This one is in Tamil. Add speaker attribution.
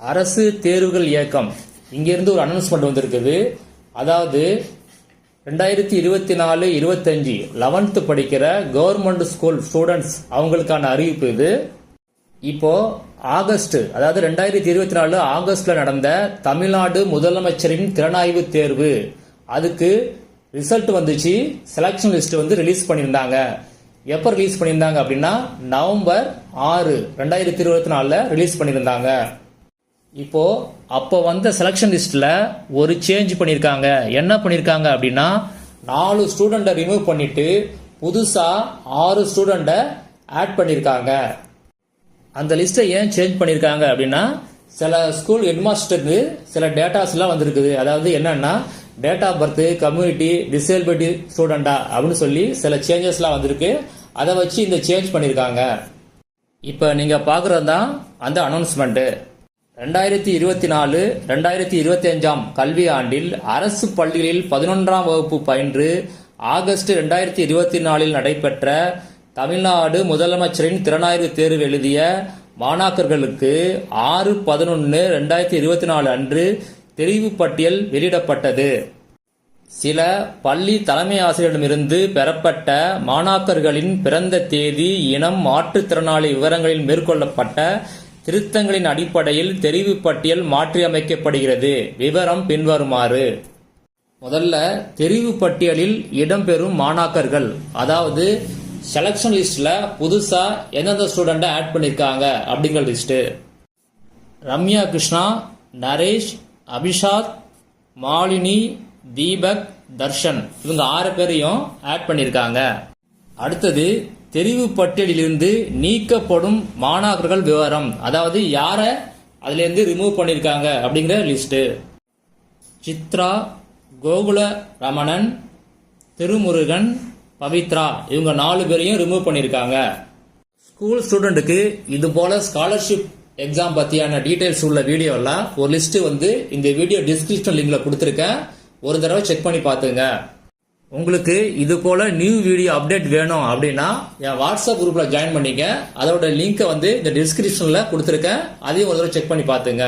Speaker 1: அரசு தேர்வுகள் இயக்கம் இங்கிருந்து ஒரு அனௌன்ஸ்மெண்ட் வந்திருக்குது. அதாவது 2024-25 11th படிக்கிற கவர்மெண்ட் ஸ்கூல் ஸ்டூடெண்ட்ஸ் அவங்களுக்கான அறிவிப்பு இது. இப்போ ஆகஸ்ட், அதாவது 2024 ஆகஸ்ட்ல நடந்த தமிழ்நாடு முதலமைச்சரின் திறனாய்வு தேர்வு, அதுக்கு ரிசல்ட் வந்துச்சு. செலக்ஷன் லிஸ்ட் வந்து ரிலீஸ் பண்ணியிருந்தாங்க. எப்போ ரிலீஸ் பண்ணியிருந்தாங்க அப்படின்னா நவம்பர் 6, 2024 ரிலீஸ் பண்ணியிருந்தாங்க. இப்போ அப்போ வந்த செலக்ஷன் லிஸ்ட்ல ஒரு சேஞ்ச் பண்ணியிருக்காங்க. என்ன பண்ணியிருக்காங்க அப்படின்னா 4 ஸ்டூடெண்ட்டை ரிமூவ் பண்ணிட்டு புதுசா 6 ஸ்டூடெண்ட்டை ஆட் பண்ணியிருக்காங்க. அந்த லிஸ்ட்டை ஏன் சேஞ்ச் பண்ணியிருக்காங்க அப்படின்னா சில ஸ்கூல் ஹெட்மாஸ்டருக்கு சில டேட்டாஸ்லாம் வந்திருக்குது. அதாவது என்னன்னா date of birth, community, disability ஸ்டூடெண்டா அப்படின்னு சொல்லி சில சேஞ்சஸ்லாம் வந்திருக்கு. அதை வச்சு இந்த சேஞ்ச் பண்ணியிருக்காங்க. இப்போ நீங்க பார்க்குறது தான் அந்த அனௌன்ஸ்மெண்ட். 2024-2025 கல்வி ஆண்டில் அரசு பள்ளிகளில் 11ஆம் வகுப்பு பயின்று ஆகஸ்ட் 2024 நடைபெற்ற தமிழ்நாடு முதலமைச்சரின் திறனாய்வு தேர்வு எழுதிய மாணாக்கர்களுக்கு 6/11/2024 அன்று தெரிவு பட்டியல் வெளியிடப்பட்டது. சில பள்ளி தலைமை ஆசிரியரிடமிருந்து பெறப்பட்ட மாணாக்கர்களின் பிறந்த தேதி, இனம், மாற்றுத்திறனாளி விவரங்களில் மேற்கொள்ளப்பட்ட திருத்தங்களின் அடிப்படையில் தெரிவு பட்டியல் மாற்றியமைக்கப்படுகிறது. விவரம் பின்வருமாறு. முதல்ல தெரிவு பட்டியலில் இடம்பெறும் மாணாக்கர்கள், அதாவது செலக்ஷன் லிஸ்ட்ல புதுசா எந்தெந்த ஸ்டூடெண்ட்டை ஆட் பண்ணிருக்காங்க அப்படிங்கிற லிஸ்ட். ரம்யா கிருஷ்ணா, நரேஷ், அபிஷாத், மாலினி, தீபக், தர்ஷன் இவங்க 6 பேரையும் ஆட் பண்ணிருக்காங்க. அடுத்தது தெரிவு பட்டியலிலிருந்து நீக்கப்படும் மாணாக்கர்கள் விவரம், அதாவது யாரை அதுல இருந்து ரிமூவ் பண்ணிருக்காங்க அப்படிங்கிற லிஸ்ட். சித்ரா, கோகுல ரமணன், திருமுருகன், பவித்ரா இவங்க 4 பேரையும் ரிமூவ் பண்ணிருக்காங்க. ஸ்கூல் ஸ்டூடெண்ட்டுக்கு இது போல ஸ்காலர்ஷிப் எக்ஸாம் பத்தியான டீடைல்ஸ் உள்ள வீடியோ எல்லாம் ஒரு லிஸ்ட் வந்து இந்த வீடியோ டிஸ்கிரிப்ஷன் லிங்க்ல கொடுத்துருக்கேன். ஒரு தடவை செக் பண்ணி பாத்துங்க. உங்களுக்கு இது போல நியூ வீடியோ அப்டேட் வேணும் அப்படின்னா என் வாட்ஸ்அப் குரூப்ல ஜாயின் பண்ணிக்க. அதோட லிங்கை வந்து இந்த டிஸ்கிரிப்ஷன்ல கொடுத்துருக்கேன். அதையும் ஒரு தடவை செக் பண்ணி பாத்துங்க.